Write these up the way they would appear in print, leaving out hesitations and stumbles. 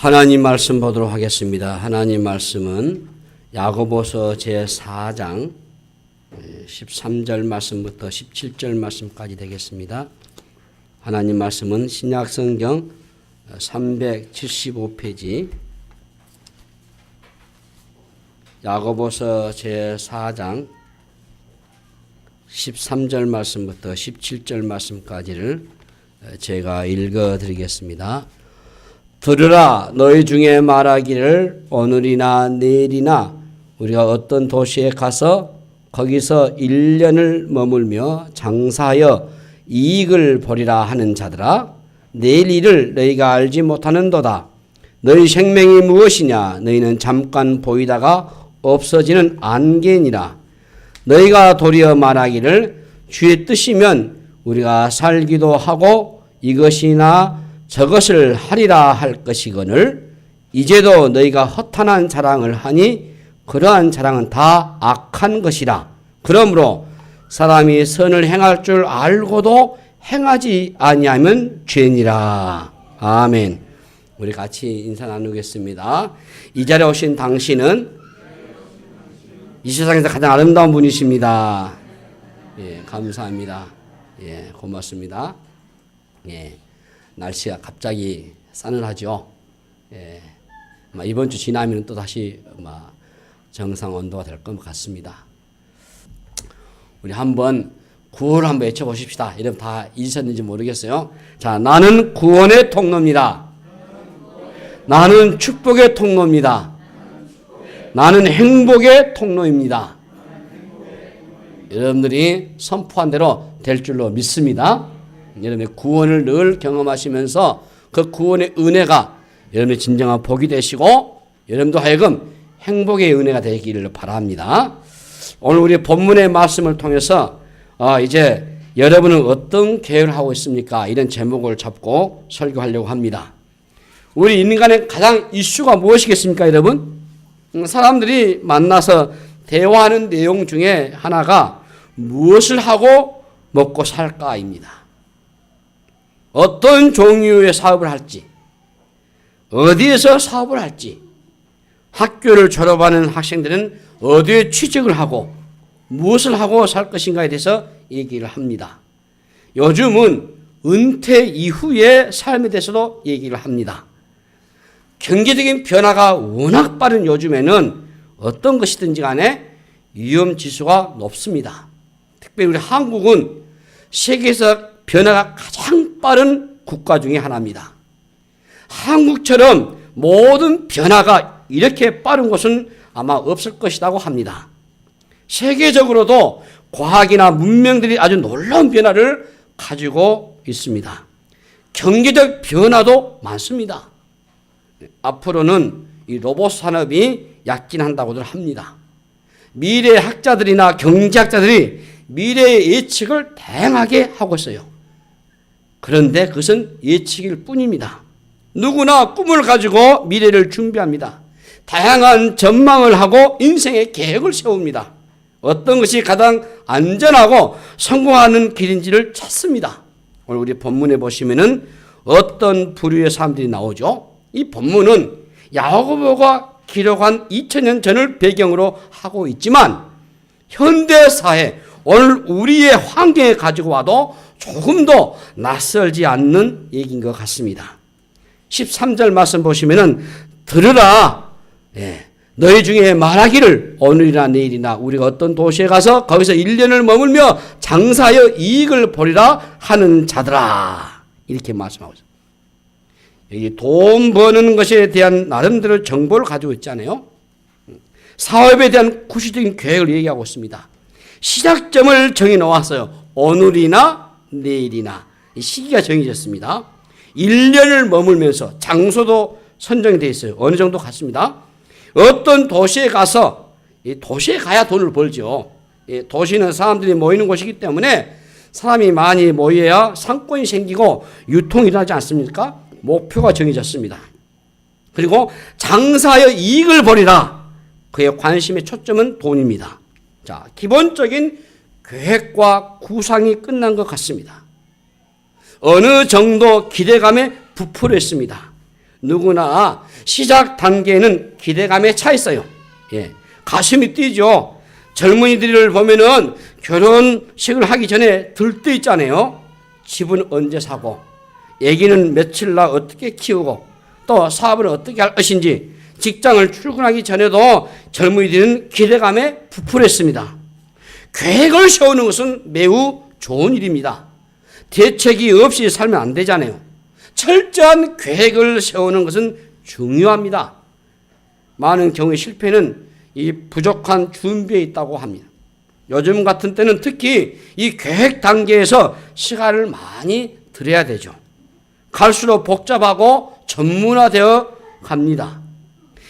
하나님 말씀 보도록 하겠습니다. 하나님 말씀은 야고보서 제4장 13절 말씀부터 17절 말씀까지 되겠습니다. 하나님 말씀은 신약성경 375페이지 야고보서 제4장 13절 말씀부터 17절 말씀까지를 제가 읽어드리겠습니다. 들으라, 너희 중에 말하기를 오늘이나 내일이나 우리가 어떤 도시에 가서 거기서 1년을 머물며 장사하여 이익을 보리라 하는 자들아, 내일 일을 너희가 알지 못하는도다. 너희 생명이 무엇이냐? 너희는 잠깐 보이다가 없어지는 안개니라. 너희가 도리어 말하기를 주의 뜻이면 우리가 살기도 하고 이것이나 저것을 하리라 할 것이거늘 이제도 너희가 허탄한 자랑을 하니 그러한 자랑은 다 악한 것이라. 그러므로 사람이 선을 행할 줄 알고도 행하지 아니하면 죄니라. 아멘. 우리 같이 인사 나누겠습니다. 이 자리에 오신 당신은 이 세상에서 가장 아름다운 분이십니다. 예, 감사합니다. 예, 고맙습니다. 예. 날씨가 갑자기 싸늘하죠. 예, 이번 주 지나면 또 다시 정상 온도가 될 것 같습니다. 우리 한번 구호를 한번 외쳐보십시다. 여러분 다 잊으셨는지 모르겠어요. 자, 나는 구원의 통로입니다. 나는 축복의 통로입니다. 나는 행복의 통로입니다. 여러분들이 선포한 대로 될 줄로 믿습니다. 여러분의 구원을 늘 경험하시면서 그 구원의 은혜가 여러분의 진정한 복이 되시고 여러분도 하여금 행복의 은혜가 되기를 바랍니다. 오늘 우리 본문의 말씀을 통해서 이제 여러분은 어떤 계획을 하고 있습니까? 이런 제목을 잡고 설교하려고 합니다. 우리 인간의 가장 이슈가 무엇이겠습니까, 여러분? 사람들이 만나서 대화하는 내용 중에 하나가 무엇을 하고 먹고 살까입니다. 어떤 종류의 사업을 할지, 어디에서 사업을 할지, 학교를 졸업하는 학생들은 어디에 취직을 하고 무엇을 하고 살 것인가에 대해서 얘기를 합니다. 요즘은 은퇴 이후의 삶에 대해서도 얘기를 합니다. 경제적인 변화가 워낙 빠른 요즘에는 어떤 것이든지 간에 위험지수가 높습니다. 특별히 우리 한국은 세계에서 변화가 가장 빠른 국가 중에 하나입니다. 한국처럼 모든 변화가 이렇게 빠른 곳은 아마 없을 것이라고 합니다. 세계적으로도 과학이나 문명들이 아주 놀라운 변화를 가지고 있습니다. 경제적 변화도 많습니다. 앞으로는 이 로봇 산업이 약진한다고들 합니다. 미래 학자들이나 경제학자들이 미래의 예측을 다양하게 하고 있어요. 그런데 그것은 예측일 뿐입니다. 누구나 꿈을 가지고 미래를 준비합니다. 다양한 전망을 하고 인생의 계획을 세웁니다. 어떤 것이 가장 안전하고 성공하는 길인지를 찾습니다. 오늘 우리 본문에 보시면은 어떤 부류의 사람들이 나오죠. 이 본문은 야고보가 기록한 2000년 전을 배경으로 하고 있지만 현대사회 오늘 우리의 환경에 가지고 와도 조금도 낯설지 않는 얘기인 것 같습니다. 13절 말씀 보시면은 들으라, 너희 중에 말하기를 오늘이나 내일이나 우리가 어떤 도시에 가서 거기서 1년을 머물며 장사하여 이익을 보리라 하는 자들아, 이렇게 말씀하고 있어요. 여기 돈 버는 것에 대한 나름대로 정보를 가지고 있잖아요. 사업에 대한 구체적인 계획을 얘기하고 있습니다. 시작점을 정해 놓았어요. 오늘이나 내일이나 이 시기가 정해졌습니다. 1년을 머물면서 장소도 선정이 되어 있어요. 어느 정도 같습니다. 어떤 도시에 가서 도시에 가야 돈을 벌죠. 도시는 사람들이 모이는 곳이기 때문에 사람이 많이 모여야 상권이 생기고 유통이 일어나지 않습니까? 목표가 정해졌습니다. 그리고 장사하여 이익을 벌이라. 그의 관심의 초점은 돈입니다. 자, 기본적인 계획과 구상이 끝난 것 같습니다. 어느 정도 기대감에 부풀어 있습니다. 누구나 시작 단계에는 기대감에 차 있어요. 예, 가슴이 뛰죠. 젊은이들을 보면은 결혼식을 하기 전에 들떠 있잖아요. 집은 언제 사고, 아기는 며칠 날 어떻게 키우고, 또 사업을 어떻게 할 것인지, 직장을 출근하기 전에도 젊은이들은 기대감에 부풀었습니다. 계획을 세우는 것은 매우 좋은 일입니다. 대책이 없이 살면 안 되잖아요. 철저한 계획을 세우는 것은 중요합니다. 많은 경우의 실패는 이 부족한 준비에 있다고 합니다. 요즘 같은 때는 특히 이 계획 단계에서 시간을 많이 들여야 되죠. 갈수록 복잡하고 전문화되어 갑니다.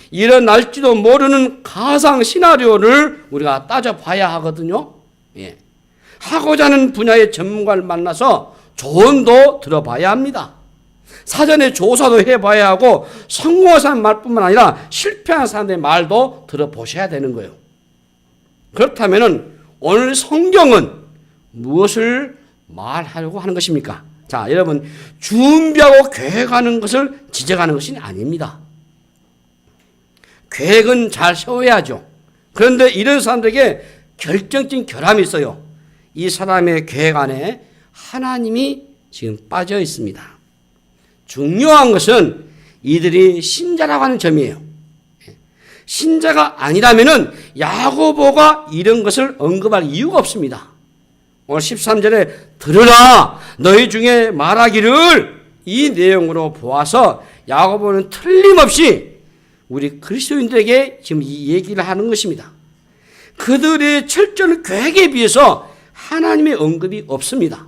일어날지도 모르는 가상 시나리오를 우리가 따져봐야 하거든요. 예. 하고자 하는 분야의 전문가를 만나서 조언도 들어봐야 합니다. 사전에 조사도 해봐야 하고 성공한 사람 말뿐만 아니라 실패한 사람들의 말도 들어보셔야 되는 거예요. 그렇다면 오늘 성경은 무엇을 말하려고 하는 것입니까? 자, 여러분, 준비하고 계획하는 것을 지적하는 것이 아닙니다. 계획은 잘 세워야죠. 그런데 이런 사람들에게 결정적인 결함이 있어요. 이 사람의 계획 안에 하나님이 지금 빠져 있습니다. 중요한 것은 이들이 신자라고 하는 점이에요. 신자가 아니라면은 야고보가 이런 것을 언급할 이유가 없습니다. 오늘 13절에 들으라 너희 중에 말하기를, 이 내용으로 보아서 야고보는 틀림없이 우리 그리스도인들에게 지금 이 얘기를 하는 것입니다. 그들의 철저한 계획에 비해서 하나님의 언급이 없습니다.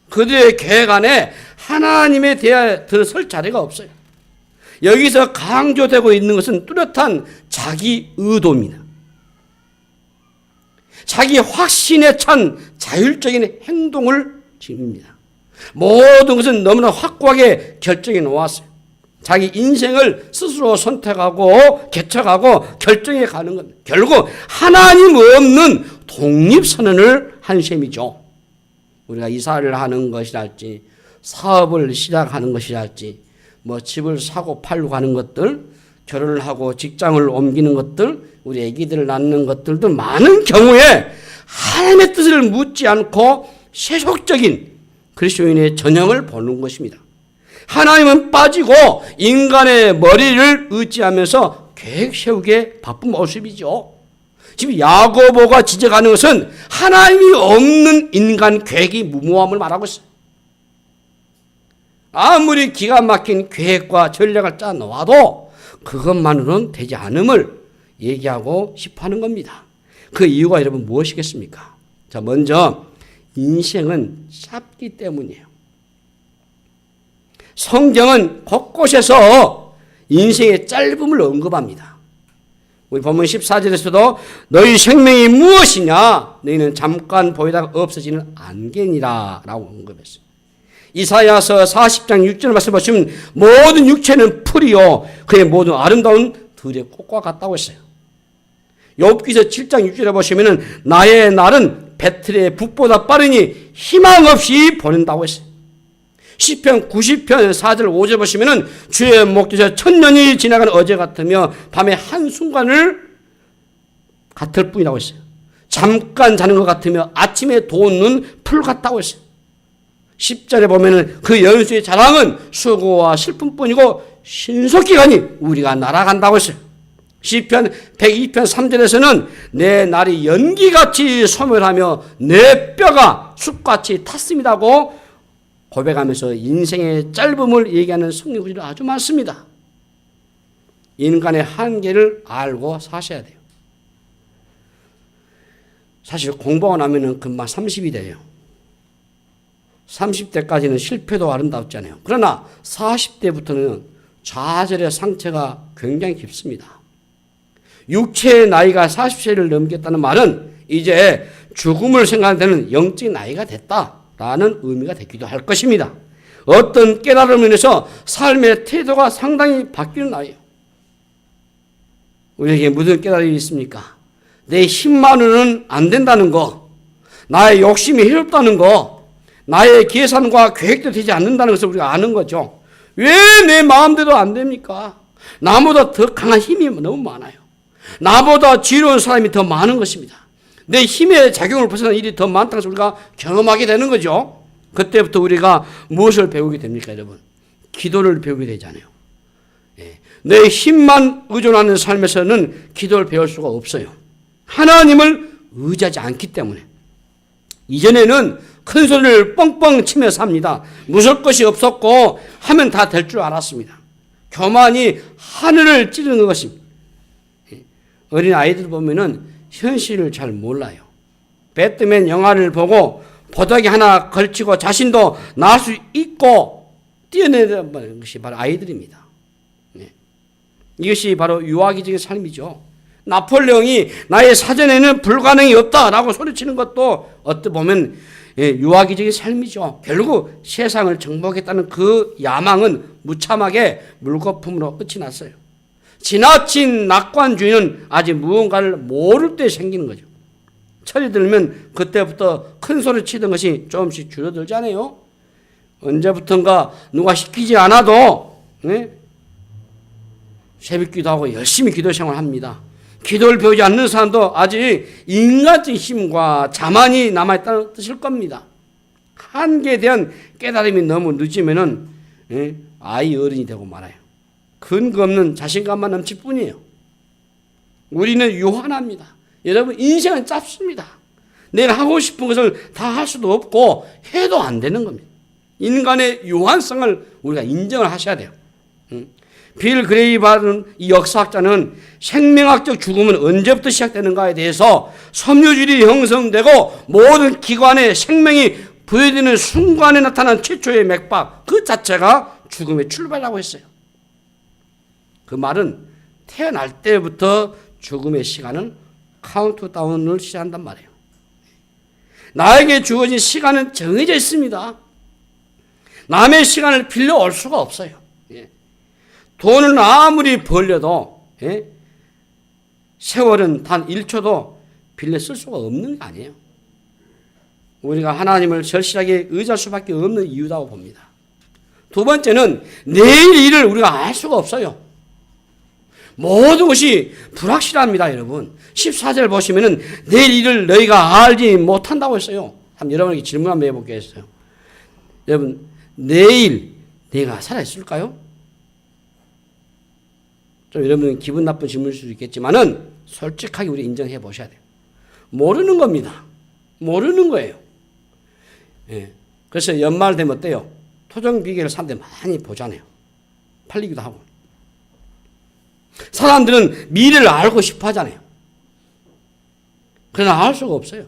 그들의 계획 안에 하나님에 대해 들어설 자리가 없어요. 여기서 강조되고 있는 것은 뚜렷한 자기 의도입니다. 자기 확신에 찬 자율적인 행동을 지닙니다. 모든 것은 너무나 확고하게 결정해 놓았어요. 자기 인생을 스스로 선택하고 개척하고 결정해 가는 것, 결국 하나님 없는 독립선언을 한 셈이죠. 우리가 이사를 하는 것이랄지, 사업을 시작하는 것이랄지, 뭐 집을 사고 팔고 하는 것들, 결혼을 하고 직장을 옮기는 것들, 우리 아기들을 낳는 것들도 많은 경우에 하나님의 뜻을 묻지 않고 세속적인 그리스도인의 전형을 보는 것입니다. 하나님은 빠지고 인간의 머리를 의지하면서 계획 세우기에 바쁜 모습이죠. 지금 야고보가 지적하는 것은 하나님이 없는 인간 계획이 무모함을 말하고 있어요. 아무리 기가 막힌 계획과 전략을 짜 놓아도 그것만으로는 되지 않음을 얘기하고 싶어 하는 겁니다. 그 이유가 여러분 무엇이겠습니까? 자, 먼저 인생은 짧기 때문이에요. 성경은 곳곳에서 인생의 짧음을 언급합니다. 우리 본문 14절에서도 너희 생명이 무엇이냐? 너희는 잠깐 보이다가 없어지는 안개니라 라고 언급했어요. 이사야서 40장 6절 말씀 보시면 모든 육체는 풀이요 그의 모든 아름다운 들의 꽃과 같다고 했어요. 욥기서 7장 6절에 보시면 나의 날은 배틀의 북보다 빠르니 희망 없이 보낸다고 했어요. 시편 90편 4절 5절 보시면 주의 목전에서 천년이 지나간 어제 같으며 밤의 한순간을 같을 뿐이라고 했어요. 잠깐 자는 것 같으며 아침에 돋는 풀 같다고 했어요. 10절에 보면 그 연수의 자랑은 수고와 슬픔뿐이고 신속히 가니 우리가 날아간다고 했어요. 시편 102편 3절에서는 내 날이 연기같이 소멸하며 내 뼈가 숲같이 탔습니다고 고백하면서 인생의 짧음을 얘기하는 성경 구절이 아주 많습니다. 인간의 한계를 알고 사셔야 돼요. 사실 공부하고 나면 금방 30이 돼요. 30대까지는 실패도 아름답잖아요. 그러나 40대부터는 좌절의 상처가 굉장히 깊습니다. 육체의 나이가 40세를 넘겼다는 말은 이제 죽음을 생각하는 데는 영적인 나이가 됐다라는 의미가 되기도 할 것입니다. 어떤 깨달음으로 인해서 삶의 태도가 상당히 바뀌는 나이예요. 우리에게 무슨 깨달음이 있습니까? 내 힘만으로는 안 된다는 거, 나의 욕심이 해롭다는 거, 나의 계산과 계획도 되지 않는다는 것을 우리가 아는 거죠. 왜 내 마음대로 안 됩니까? 나보다 더 강한 힘이 너무 많아요. 나보다 지혜로운 사람이 더 많은 것입니다. 내 힘의 작용을 벗어난 일이 더 많다는 것을 우리가 경험하게 되는 거죠. 그때부터 우리가 무엇을 배우게 됩니까, 여러분? 기도를 배우게 되잖아요. 내 힘만 의존하는 삶에서는 기도를 배울 수가 없어요. 하나님을 의지하지 않기 때문에. 이전에는 큰 소리를 뻥뻥 치며 삽니다. 무서울 것이 없었고 하면 다 될 줄 알았습니다. 교만이 하늘을 찌르는 것입니다. 어린 아이들 보면은 현실을 잘 몰라요. 배트맨 영화를 보고 보자기 하나 걸치고 자신도 나을 수 있고 뛰어내는 것이 바로 아이들입니다. 이것이 바로 유아기적인 삶이죠. 나폴레옹이 나의 사전에는 불가능이 없다라고 소리치는 것도 어떻게 보면 유아기적인 삶이죠. 결국 세상을 정복했다는 그 야망은 무참하게 물거품으로 끝이 났어요. 지나친 낙관주의는 아직 무언가를 모를 때 생기는 거죠. 철이 들면 그때부터 큰 소리 치던 것이 조금씩 줄어들잖아요. 언제부턴가 누가 시키지 않아도 새벽기도 하고 열심히 기도 생활을 합니다. 기도를 배우지 않는 사람도 아직 인간적인 힘과 자만이 남아있다는 뜻일 겁니다. 한계에 대한 깨달음이 너무 늦으면은 아이 어른이 되고 말아요. 근거 없는 자신감만 넘칠 뿐이에요. 우리는 유한합니다. 여러분, 인생은 짧습니다. 내가 하고 싶은 것을 다 할 수도 없고 해도 안 되는 겁니다. 인간의 유한성을 우리가 인정을 하셔야 돼요. 빌 그레이바는 이 역사학자는 생명학적 죽음은 언제부터 시작되는가에 대해서 섬유질이 형성되고 모든 기관에 생명이 부여되는 순간에 나타난 최초의 맥박 그 자체가 죽음의 출발이라고 했어요. 그 말은 태어날 때부터 죽음의 시간은 카운트다운을 시작한단 말이에요. 나에게 주어진 시간은 정해져 있습니다. 남의 시간을 빌려올 수가 없어요. 돈을 아무리 벌려도 세월은 단 1초도 빌려 쓸 수가 없는 게 아니에요. 우리가 하나님을 절실하게 의지할 수밖에 없는 이유라고 봅니다. 두 번째는 내일 일을 우리가 알 수가 없어요. 모든 것이 불확실합니다, 여러분. 14절 보시면은 내일 일을 너희가 알지 못한다고 했어요. 한번 여러분에게 질문 한번 해보겠어요. 여러분, 내일 내가 살아있을까요? 좀 여러분 기분 나쁜 질문일 수도 있겠지만은 솔직하게 우리 인정해 보셔야 돼요. 모르는 겁니다. 모르는 거예요. 그래서 연말 되면 어때요? 토종비계를 사람들이 많이 보잖아요. 팔리기도 하고. 사람들은 미래를 알고 싶어 하잖아요. 그러나 알 수가 없어요.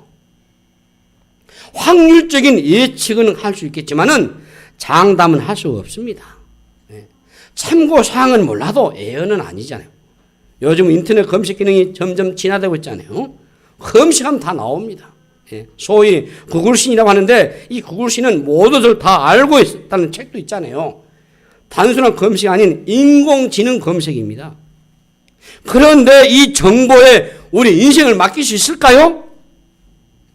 확률적인 예측은 할 수 있겠지만은 장담은 할 수가 없습니다. 참고사항은 몰라도 예언은 아니잖아요. 요즘 인터넷 검색 기능이 점점 진화되고 있잖아요. 검색하면 다 나옵니다. 소위 구글신이라고 하는데 이 구글신은 모두들 다 알고 있다는 책도 있잖아요. 단순한 검색이 아닌 인공지능 검색입니다. 그런데 이 정보에 우리 인생을 맡길 수 있을까요?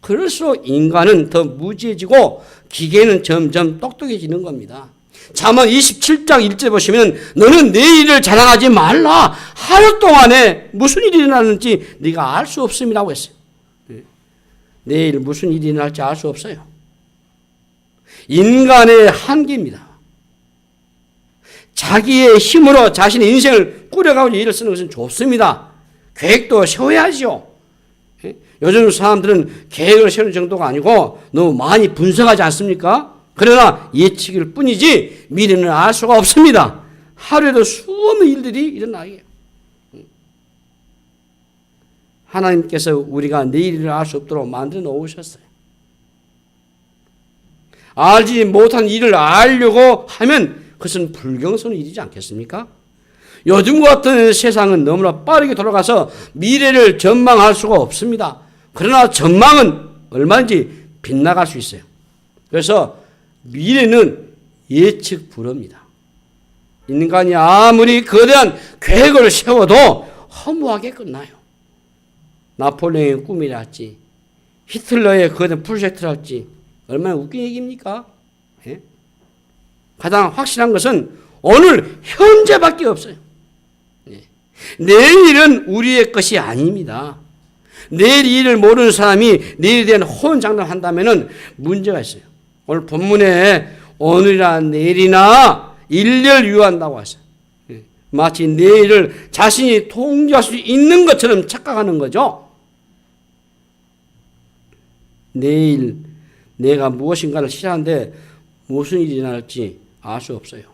그럴수록 인간은 더 무지해지고 기계는 점점 똑똑해지는 겁니다. 잠언 27장 1절 보시면 너는 내일을 자랑하지 말라. 하루 동안에 무슨 일이 일어나는지 네가 알 수 없음이라고 했어요. 내일 무슨 일이 일어날지 알 수 없어요. 인간의 한계입니다. 자기의 힘으로 자신의 인생을 꾸려가고 일을 쓰는 것은 좋습니다. 계획도 세워야죠. 요즘 사람들은 계획을 세우는 정도가 아니고 너무 많이 분석하지 않습니까? 그러나 예측일 뿐이지 미래는 알 수가 없습니다. 하루에도 수없는 일들이 일어나게. 하나님께서 우리가 내일을 알 수 없도록 만들어 놓으셨어요. 알지 못한 일을 알려고 하면 그것은 불경스러운 일이지 않겠습니까? 요즘과 같은 세상은 너무나 빠르게 돌아가서 미래를 전망할 수가 없습니다. 그러나 전망은 얼마든지 빗나갈 수 있어요. 그래서 미래는 예측 불허입니다. 인간이 아무리 거대한 계획을 세워도 허무하게 끝나요. 나폴레옹의 꿈이랄지 히틀러의 거대한 프로젝트랄지 얼마나 웃긴 얘기입니까? 가장 확실한 것은 오늘 현재밖에 없어요. 내일은 우리의 것이 아닙니다. 내일 일을 모르는 사람이 내일에 대한 호언장담한다면 문제가 있어요. 오늘 본문에 오늘이나 내일이나 일렬 유한다고 하셨어요. 마치 내일을 자신이 통제할 수 있는 것처럼 착각하는 거죠. 내일 내가 무엇인가를 시작하는데 무슨 일이 일어날지 알 수 없어요.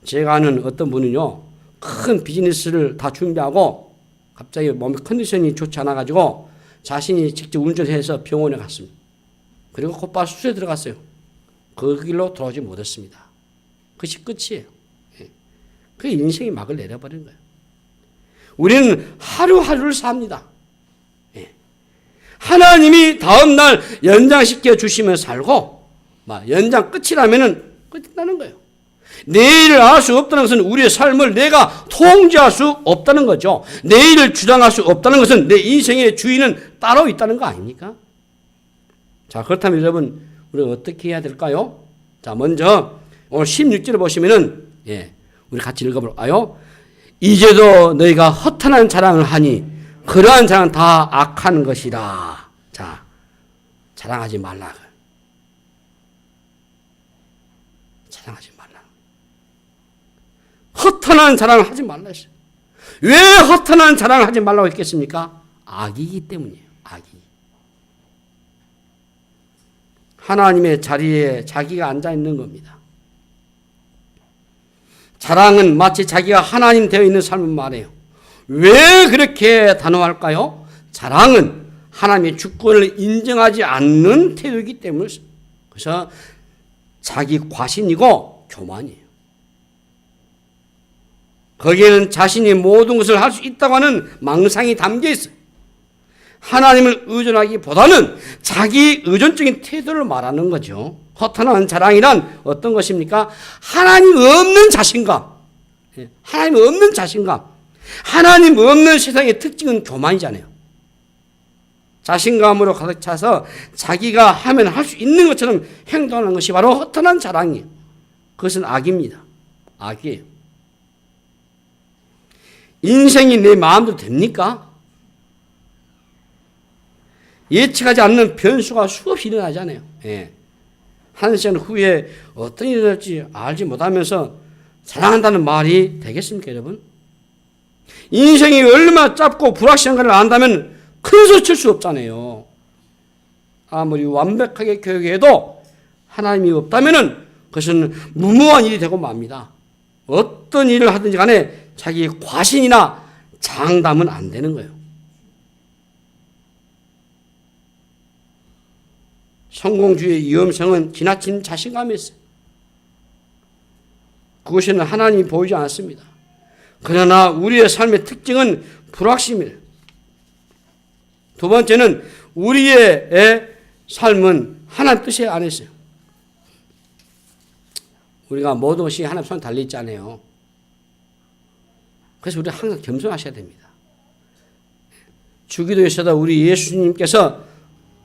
제가 아는 어떤 분은요, 큰 비즈니스를 다 준비하고 갑자기 몸의 컨디션이 좋지 않아가지고 자신이 직접 운전해서 병원에 갔습니다. 그리고 곧바로 수술에 들어갔어요. 그 길로 돌아오지 못했습니다. 그것이 끝이에요. 그 인생이 막을 내려버린 거예요. 우리는 하루하루를 삽니다. 하나님이 다음날 연장시켜 주시면 살고, 연장 끝이라면 끝나는 거예요. 내일을 알 수 없다는 것은 우리의 삶을 내가 통제할 수 없다는 거죠. 내일을 주장할 수 없다는 것은 내 인생의 주인은 따로 있다는 거 아닙니까? 자, 그렇다면 여러분, 우리가 어떻게 해야 될까요? 자, 먼저 오늘 16절을 보시면은, 우리 같이 읽어볼까요? 이제도 너희가 허탄한 자랑을 하니 그러한 자랑은 다 악한 것이라. 자, 자랑하지 말라. 자랑하지 말라. 허탄한 자랑을 하지 말라 했어요. 왜 허탄한 자랑을 하지 말라고 했겠습니까? 악이기 때문이에요. 악이. 하나님의 자리에 자기가 앉아 있는 겁니다. 자랑은 마치 자기가 하나님 되어 있는 삶을 말해요. 왜 그렇게 단호할까요? 자랑은 하나님의 주권을 인정하지 않는 태도이기 때문에, 그래서 자기 과신이고 교만이에요. 거기에는 자신이 모든 것을 할 수 있다고 하는 망상이 담겨 있어요. 하나님을 의존하기보다는 자기 의존적인 태도를 말하는 거죠. 허탄한 자랑이란 어떤 것입니까? 하나님 없는 자신감. 하나님 없는 자신감. 하나님 없는 세상의 특징은 교만이잖아요. 자신감으로 가득 차서 자기가 하면 할 수 있는 것처럼 행동하는 것이 바로 허탄한 자랑이에요. 그것은 악입니다. 악이에요. 인생이 내 마음대로 됩니까? 예측하지 않는 변수가 수없이 일어나잖아요. 한 시간 후에 어떤 일이 일어날지 알지 못하면서 사랑한다는 말이 되겠습니까, 여러분? 인생이 얼마나 짧고 불확실한가를 안다면 큰 소리 칠 수 없잖아요. 아무리 완벽하게 교육해도 하나님이 없다면 그것은 무모한 일이 되고 맙니다. 어떤 일을 하든지 간에 자기 과신이나 장담은 안 되는 거예요. 성공주의의 위험성은 지나친 자신감이 있어요. 그것에는 하나님이 보이지 않았습니다. 그러나 우리의 삶의 특징은 불확실입니다. 두 번째는 우리의 삶은 하나님 뜻에 안에 있어요. 우리가 모든 것이 하나님 손에 달려 있잖아요. 그래서 우리가 항상 겸손하셔야 됩니다. 주기도에서도 우리 예수님께서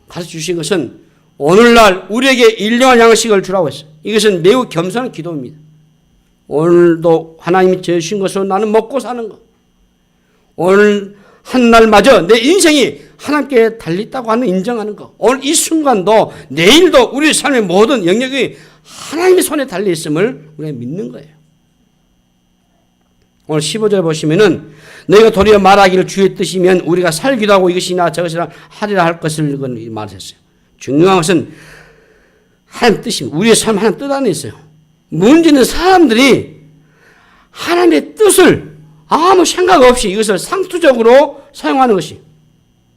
가르쳐 주신 것은 오늘날 우리에게 일용할 양식을 주라고 했어요. 이것은 매우 겸손한 기도입니다. 오늘도 하나님이 주신 것으로 나는 먹고 사는 것. 오늘 한날마저 내 인생이 하나님께 달렸다고 하는 인정하는 것. 오늘 이 순간도 내일도 우리 삶의 모든 영역이 하나님의 손에 달려있음을 우리가 믿는 거예요. 오늘 15절 보시면은 너희가 도리어 말하기를 주의 뜻이면 우리가 살기도 하고 이것이나 저것이나 하리라 할 것을 말했어요. 중요한 것은 하나님 뜻입니다. 우리의 삶 하나님 뜻 안에 있어요. 문제는 사람들이 하나님의 뜻을 아무 생각 없이 이것을 상투적으로 사용하는 것이.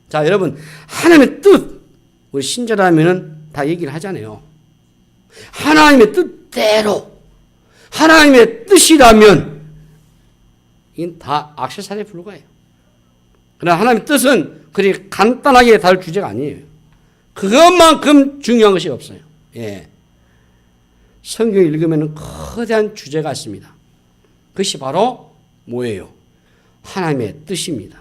자, 여러분, 하나님의 뜻, 우리 신자라면은 다 얘기를 하잖아요. 하나님의 뜻대로, 하나님의 뜻이라면, 이건 다 액세서리에 불과해요. 그러나 하나님의 뜻은 그리 간단하게 다룰 주제가 아니에요. 그것만큼 중요한 것이 없어요. 성경 읽으면 거대한 주제가 있습니다. 그것이 바로 뭐예요? 하나님의 뜻입니다.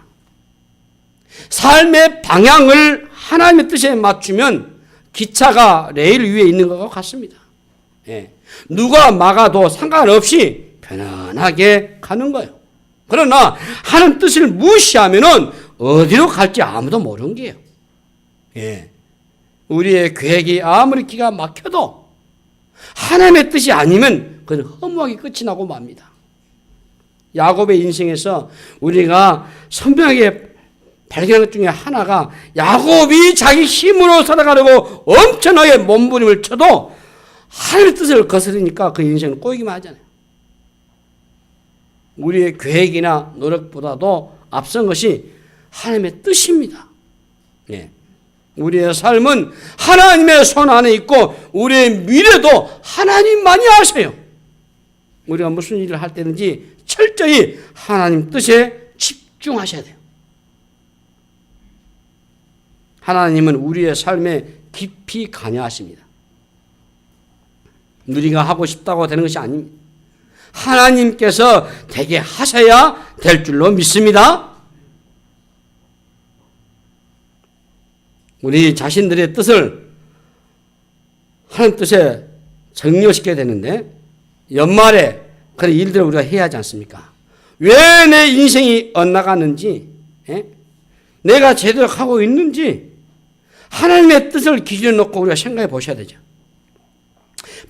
삶의 방향을 하나님의 뜻에 맞추면 기차가 레일 위에 있는 것과 같습니다. 누가 막아도 상관없이 편안하게 가는 거예요. 그러나 하나님 뜻을 무시하면은 어디로 갈지 아무도 모르는 게요. 예. 우리의 계획이 아무리 기가 막혀도 하나님의 뜻이 아니면 그건 허무하게 끝이 나고 맙니다. 야곱의 인생에서 우리가 선명하게 발견한 것 중에 하나가 야곱이 자기 힘으로 살아가려고 엄청나게 몸부림을 쳐도 하나님의 뜻을 거스르니까 그 인생은 꼬이기만 하잖아요. 우리의 계획이나 노력보다도 앞선 것이 하나님의 뜻입니다. 예. 우리의 삶은 하나님의 손 안에 있고 우리의 미래도 하나님만이 아세요. 우리가 무슨 일을 할 때든지 철저히 하나님 뜻에 집중하셔야 돼요. 하나님은 우리의 삶에 깊이 관여하십니다. 우리가 하고 싶다고 되는 것이 아닙니다. 하나님께서 되게 하셔야 될 줄로 믿습니다. 우리 자신들의 뜻을 하나님 뜻에 정리시켜야 되는데 연말에 그런 일들을 우리가 해야 하지 않습니까? 왜 내 인생이 엇나가는지, 내가 제대로 하고 있는지 하나님의 뜻을 기준에 놓고 우리가 생각해 보셔야 되죠.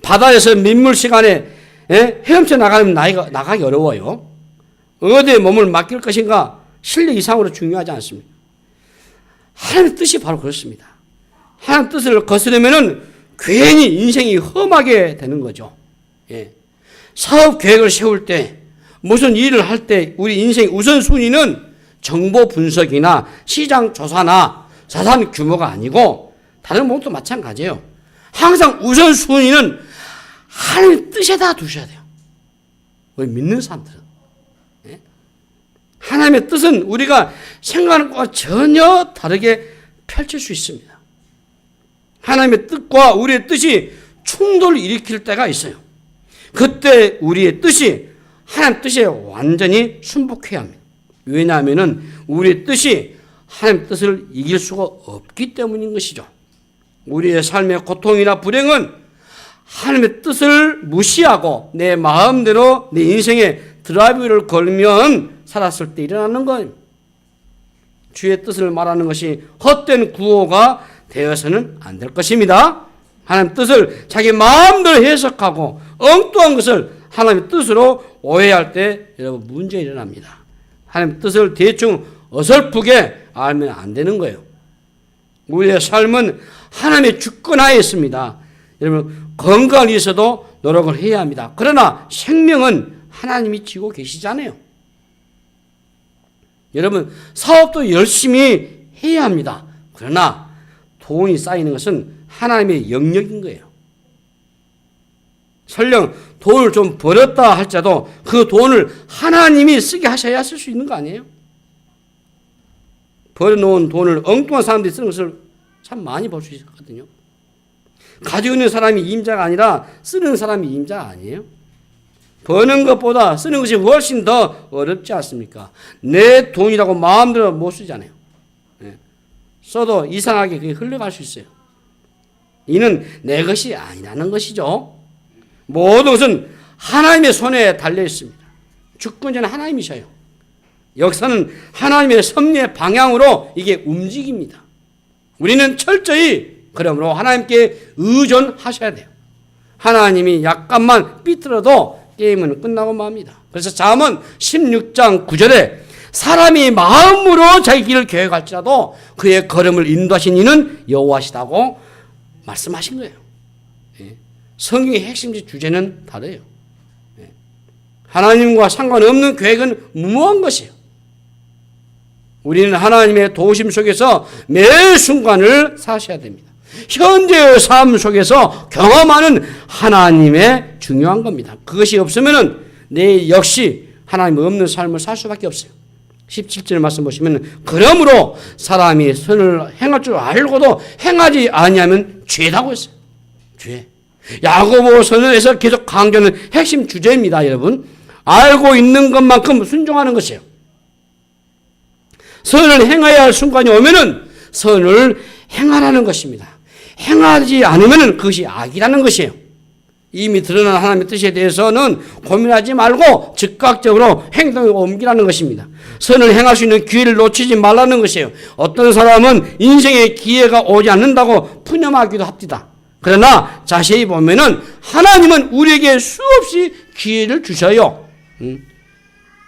바다에서 민물 시간에 헤엄쳐 나가면 나가기 어려워요. 어디에 몸을 맡길 것인가 실력 이상으로 중요하지 않습니다. 하나님의 뜻이 바로 그렇습니다. 하나님의 뜻을 거스르면은 괜히 인생이 험하게 되는 거죠. 예. 사업 계획을 세울 때, 무슨 일을 할 때 우리 인생의 우선순위는 정보 분석이나 시장 조사나 자산 규모가 아니고 다른 것도 마찬가지예요. 항상 우선순위는 하나님의 뜻에다 두셔야 돼요. 우리 믿는 사람들은. 예? 하나님의 뜻은 우리가 생각하는 것과 전혀 다르게 펼칠 수 있습니다. 하나님의 뜻과 우리의 뜻이 충돌을 일으킬 때가 있어요. 그때 우리의 뜻이 하나님 뜻에 완전히 순복해야 합니다. 왜냐하면 우리의 뜻이 하나님 뜻을 이길 수가 없기 때문인 것이죠. 우리의 삶의 고통이나 불행은 하나님의 뜻을 무시하고 내 마음대로 내 인생에 드라이브를 걸면 살았을 때 일어나는 거예요. 주의 뜻을 말하는 것이 헛된 구호가 되어서는 안 될 것입니다. 하나님 뜻을 자기 마음대로 해석하고 엉뚱한 것을 하나님의 뜻으로 오해할 때 여러분 문제 일어납니다. 하나님의 뜻을 대충 어설프게 알면 안 되는 거예요. 우리의 삶은 하나님의 주권하에 있습니다. 여러분 건강을 위해서도 노력을 해야 합니다. 그러나 생명은 하나님이 지고 계시잖아요. 여러분 사업도 열심히 해야 합니다. 그러나 돈이 쌓이는 것은 하나님의 영역인 거예요. 설령 돈을 좀 벌었다 할지라도 그 돈을 하나님이 쓰게 하셔야 쓸 수 있는 거 아니에요? 벌어놓은 돈을 엉뚱한 사람들이 쓰는 것을 참 많이 볼 수 있거든요. 가지고 있는 사람이 임자가 아니라 쓰는 사람이 임자가 아니에요. 버는 것보다 쓰는 것이 훨씬 더 어렵지 않습니까? 내 돈이라고 마음대로 못 쓰잖아요. 써도 이상하게 그게 흘러갈 수 있어요. 이는 내 것이 아니라는 것이죠. 모든 것은 하나님의 손에 달려 있습니다. 주권자는 하나님이셔요. 역사는 하나님의 섭리의 방향으로 이게 움직입니다. 우리는 철저히 그러므로 하나님께 의존하셔야 돼요. 하나님이 약간만 삐뚤어도 게임은 끝나고 맙니다. 그래서 잠언 16장 9절에 사람이 마음으로 자기 길을 계획할지라도 그의 걸음을 인도하신 이는 여호와시다고 말씀하신 거예요. 성경의 핵심적 주제는 다르요. 하나님과 상관없는 계획은 무모한 것이에요. 우리는 하나님의 도우심 속에서 매 순간을 사셔야 됩니다. 현재의 삶 속에서 경험하는 하나님의 중요한 겁니다. 그것이 없으면 내 역시 하나님 없는 삶을 살 수밖에 없어요. 17절 말씀 보시면 그러므로 사람이 선을 행할 줄 알고도 행하지 아니하면 죄라고 했어요. 죄. 야고보서에서 계속 강조하는 핵심 주제입니다, 여러분. 알고 있는 것만큼 순종하는 것이에요. 선을 행해야 할 순간이 오면은 선을 행하라는 것입니다. 행하지 않으면 그것이 악이라는 것이에요. 이미 드러난 하나님의 뜻에 대해서는 고민하지 말고 즉각적으로 행동에 옮기라는 것입니다. 선을 행할 수 있는 기회를 놓치지 말라는 것이에요. 어떤 사람은 인생에 기회가 오지 않는다고 푸념하기도 합니다. 그러나 자세히 보면은 하나님은 우리에게 수없이 기회를 주셔요.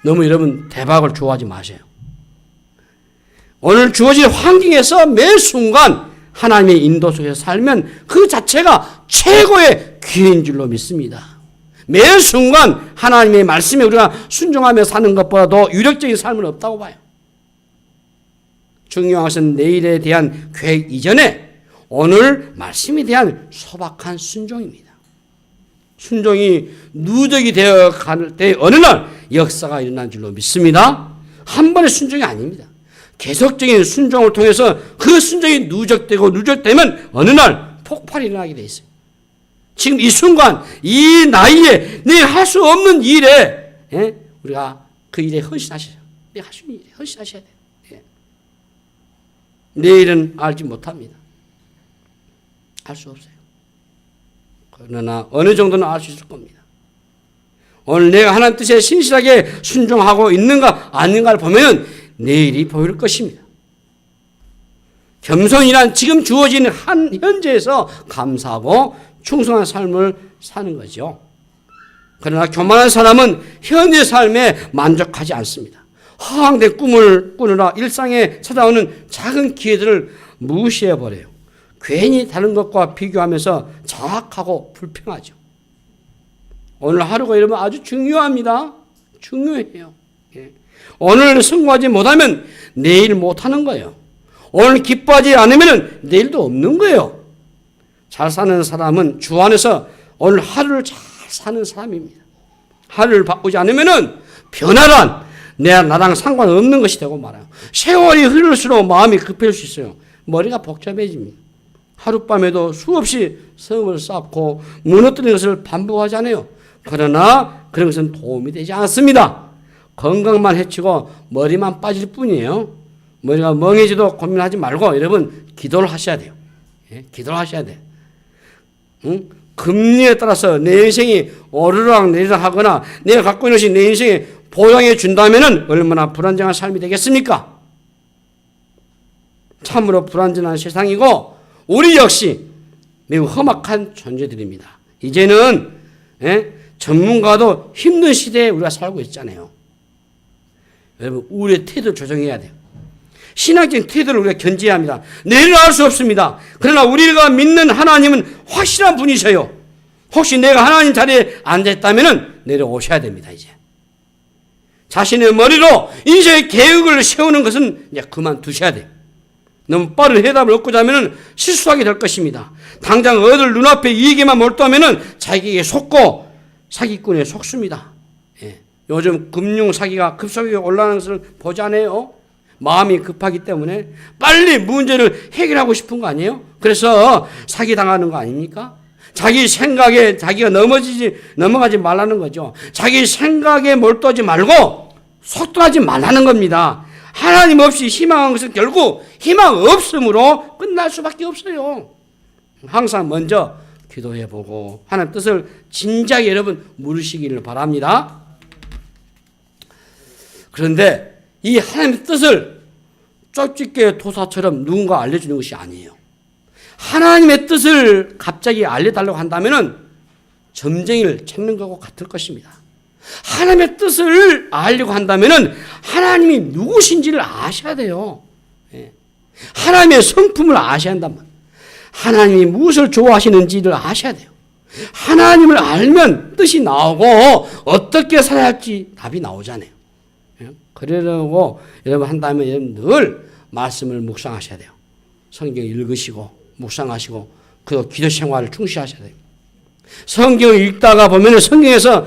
너무 여러분 대박을 좋아하지 마세요. 오늘 주어진 환경에서 매 순간 하나님의 인도 속에서 살면 그 자체가 최고의 기회인 줄로 믿습니다. 매 순간 하나님의 말씀에 우리가 순종하며 사는 것보다도 유력적인 삶은 없다고 봐요. 중요한 것은 내일에 대한 계획 이전에 오늘 말씀에 대한 소박한 순종입니다. 순종이 누적이 되어 갈 때 어느 날 역사가 일어난 줄로 믿습니다. 한 번의 순종이 아닙니다. 계속적인 순종을 통해서 그 순종이 누적되면 어느 날 폭발이 일어나게 돼 있어요. 지금 이 순간 이 나이에 내일 할 수 없는 일에 우리가 그 일에 헌신하셔야 돼요. 내일 할 수 있는 일에 헌신하셔야 돼요. 내일은 알지 못합니다. 알 수 없어요. 그러나 어느 정도는 알 수 있을 겁니다. 오늘 내가 하나님 뜻에 신실하게 순종하고 있는가 아닌가를 보면 내일이 보일 것입니다. 겸손이란 지금 주어진 한 현재에서 감사하고 충성한 삶을 사는 거죠. 그러나 교만한 사람은 현재 삶에 만족하지 않습니다. 허황된 꿈을 꾸느라 일상에 찾아오는 작은 기회들을 무시해버려요. 괜히 다른 것과 비교하면서 자학하고 불평하죠. 오늘 하루가 이러면 아주 중요합니다. 중요해요. 오늘 성공하지 못하면 내일 못하는 거예요. 오늘 기뻐하지 않으면 내일도 없는 거예요. 잘 사는 사람은 주 안에서 오늘 하루를 잘 사는 사람입니다. 하루를 바꾸지 않으면 변화란 나랑 상관없는 것이 되고 말아요. 세월이 흐를수록 마음이 급해질 수 있어요. 머리가 복잡해집니다. 하룻밤에도 수없이 성을 쌓고 무너뜨리는 것을 반복하잖아요. 그러나 그런 것은 도움이 되지 않습니다. 건강만 해치고 머리만 빠질 뿐이에요. 머리가 멍해지도 고민하지 말고 여러분 기도를 하셔야 돼요. 기도를 하셔야 돼요. 금리에 따라서 내 인생이 오르락 내리락 하거나 내가 갖고 있는 것이 내 인생에 보장해 준다면 얼마나 불안정한 삶이 되겠습니까? 참으로 불안정한 세상이고 우리 역시 매우 험악한 존재들입니다. 이제는 전문가도 힘든 시대에 우리가 살고 있잖아요. 여러분 우리의 태도를 조정해야 돼요. 신앙적인 태도를 우리가 견지해야 합니다. 내일은 알 수 없습니다. 그러나 우리가 믿는 하나님은 확실한 분이셔요. 혹시 내가 하나님 자리에 앉아있다면 내려오셔야 됩니다. 이제 자신의 머리로 인생의 계획을 세우는 것은 이제 그만두셔야 돼요. 너무 빠른 해답을 얻고자 하면 실수하게 될 것입니다. 당장 얻을 눈앞에 이익에만 몰두하면 자기에게 속고 사기꾼에 속습니다. 요즘 금융 사기가 급속하게 올라가는 것을 보지 않아요? 마음이 급하기 때문에 빨리 문제를 해결하고 싶은 거 아니에요? 그래서 사기당하는 거 아닙니까? 자기 생각에 자기가 넘어가지 말라는 거죠. 자기 생각에 몰두하지 말고 속도하지 말라는 겁니다. 하나님 없이 희망한 것은 결국 희망 없음으로 끝날 수밖에 없어요. 항상 먼저 기도해보고 하나님 뜻을 진지하게 여러분 물으시기를 바랍니다. 그런데 이 하나님의 뜻을 쪽집게 도사처럼 누군가 알려주는 것이 아니에요. 하나님의 뜻을 갑자기 알려달라고 한다면 점쟁이를 찾는 것과 같을 것입니다. 하나님의 뜻을 알려고 한다면 하나님이 누구신지를 아셔야 돼요. 하나님의 성품을 아셔야 한단 말이에요. 하나님이 무엇을 좋아하시는지를 아셔야 돼요. 하나님을 알면 뜻이 나오고 어떻게 살아야 할지 답이 나오잖아요. 그러려고 여러분 한다면 여러분 늘 말씀을 묵상하셔야 돼요. 성경 읽으시고 묵상하시고 그리고 기도 생활을 충실하셔야 돼요. 성경을 읽다가 보면 성경에서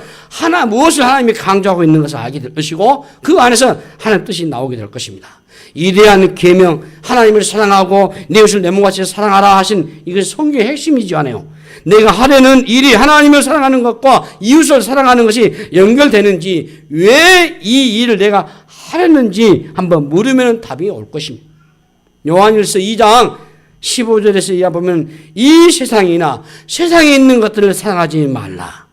무엇을 하나님이 강조하고 있는 것을 알게 될 것이고 그 안에서 하나님의 뜻이 나오게 될 것입니다. 이대한 계명, 하나님을 사랑하고 내 이웃을 내 몸같이 사랑하라 하신 이것이 성경의 핵심이지 않아요. 내가 하려는 일이 하나님을 사랑하는 것과 이웃을 사랑하는 것이 연결되는지 왜 이 일을 내가 하려는지 한번 물으면 답이 올 것입니다. 요한일서 2장 15절에서 이하 보면 이 세상이나 세상에 있는 것들을 사랑하지 말라.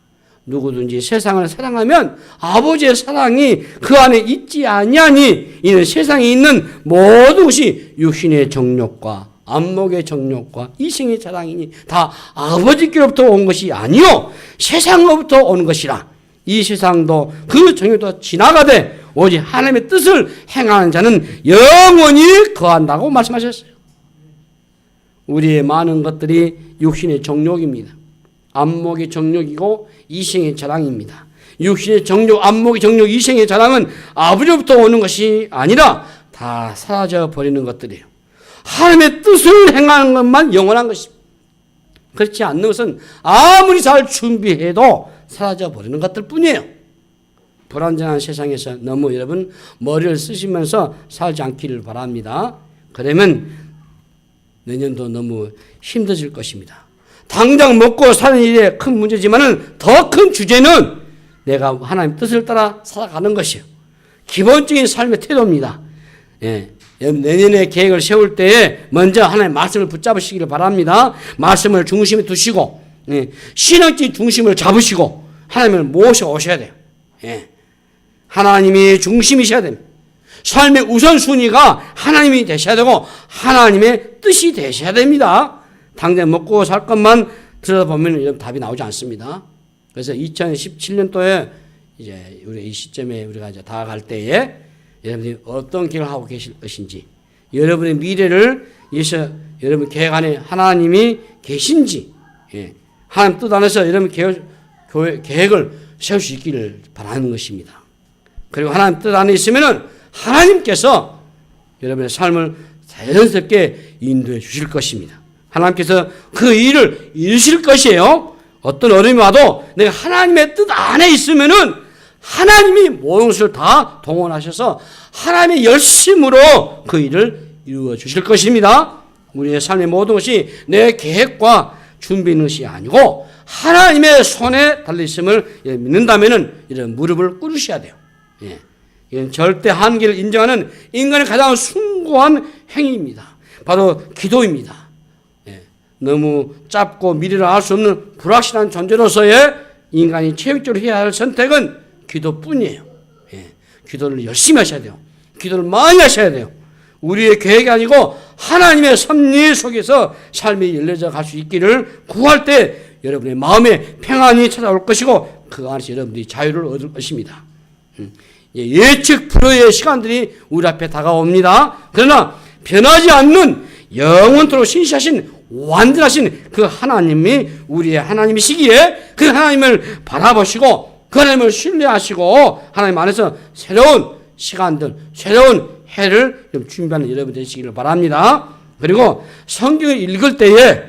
누구든지 세상을 사랑하면 아버지의 사랑이 그 안에 있지 아니하니 이는 세상에 있는 모든 것이 육신의 정욕과 안목의 정욕과 이생의 자랑이니 다 아버지께로부터 온 것이 아니요 세상으로부터 온 것이라. 이 세상도 그 정욕도 지나가되 오직 하나님의 뜻을 행하는 자는 영원히 거한다고 말씀하셨어요. 우리의 많은 것들이 육신의 정욕입니다. 안목의 정욕이고 이생의 자랑입니다. 육신의 정욕, 안목의 정욕, 이생의 자랑은 아버지로부터 오는 것이 아니라 다 사라져 버리는 것들이에요. 하나님의 뜻을 행하는 것만 영원한 것입니다. 그렇지 않는 것은 아무리 잘 준비해도 사라져 버리는 것들 뿐이에요. 불완전한 세상에서 너무 여러분 머리를 쓰시면서 살지 않기를 바랍니다. 그러면 내년도 너무 힘들어질 것입니다. 당장 먹고 사는 일에 큰 문제지만은 더 큰 주제는 내가 하나님 뜻을 따라 살아가는 것이에요. 기본적인 삶의 태도입니다. 예. 내년에 계획을 세울 때에 먼저 하나님의 말씀을 붙잡으시기를 바랍니다. 말씀을 중심에 두시고, 예. 신앙적 중심을 잡으시고, 하나님을 모셔오셔야 돼요. 예. 하나님이 중심이셔야 됩니다. 삶의 우선순위가 하나님이 되셔야 되고, 하나님의 뜻이 되셔야 됩니다. 당장 먹고 살 것만 들여다보면 이런 답이 나오지 않습니다. 그래서 2017년도에 이제 우리 이 시점에 우리가 이제 다가갈 때에 여러분들이 어떤 계획을 하고 계실 것인지, 여러분의 미래를 위해서 여러분 계획 안에 하나님이 계신지, 예. 하나님 뜻 안에서 여러분 계획을 세울 수 있기를 바라는 것입니다. 그리고 하나님 뜻 안에 있으면은 하나님께서 여러분의 삶을 자연스럽게 인도해 주실 것입니다. 하나님께서 그 일을 이루실 것이에요. 어떤 어려움이 와도 내가 하나님의 뜻 안에 있으면은 하나님이 모든 것을 다 동원하셔서 하나님의 열심으로 그 일을 이루어 주실 것입니다. 우리의 삶의 모든 것이 내 계획과 준비하는 것이 아니고 하나님의 손에 달려있음을 믿는다면은 이런 무릎을 꿇으셔야 돼요. 예. 이건 절대 한계를 인정하는 인간의 가장 숭고한 행위입니다. 바로 기도입니다. 너무 짧고 미래를 알 수 없는 불확실한 존재로서의 인간이 체육적으로 해야 할 선택은 기도뿐이에요. 예. 기도를 열심히 하셔야 돼요. 기도를 많이 하셔야 돼요. 우리의 계획이 아니고 하나님의 섭리 속에서 삶이 열려져 갈 수 있기를 구할 때 여러분의 마음에 평안이 찾아올 것이고 그 안에서 여러분들이 자유를 얻을 것입니다. 예측 불허의 시간들이 우리 앞에 다가옵니다. 그러나 변하지 않는 영원토록 신실하신 완전하신 그 하나님이 우리의 하나님이시기에 그 하나님을 바라보시고 그 하나님을 신뢰하시고 하나님 안에서 새로운 시간들, 새로운 해를 준비하는 여러분 되시기를 바랍니다. 그리고 성경을 읽을 때에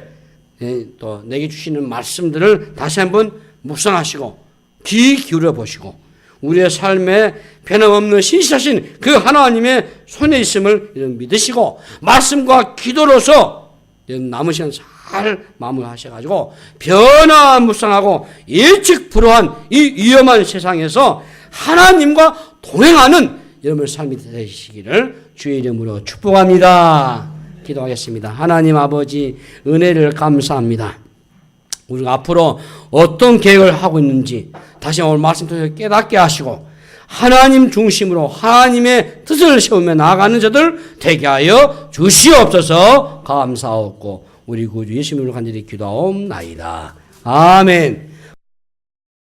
또 내게 주시는 말씀들을 다시 한번 묵상하시고 귀 기울여 보시고 우리의 삶에 변함없는 신실하신 그 하나님의 손에 있음을 믿으시고 말씀과 기도로서 남은 시간 잘 마무리하셔가지고 변화무쌍하고 예측 불허한 이 위험한 세상에서 하나님과 동행하는 여러분의 삶이 되시기를 주의 이름으로 축복합니다. 기도하겠습니다. 하나님 아버지 은혜를 감사합니다. 우리가 앞으로 어떤 계획을 하고 있는지 다시 오늘 말씀 통해서 깨닫게 하시고 하나님 중심으로 하나님의 뜻을 세우며 나아가는 자들 되게 하여 주시옵소서. 감사하고 우리 구주 예수님으로 간절히 기도하옵나이다. 아멘.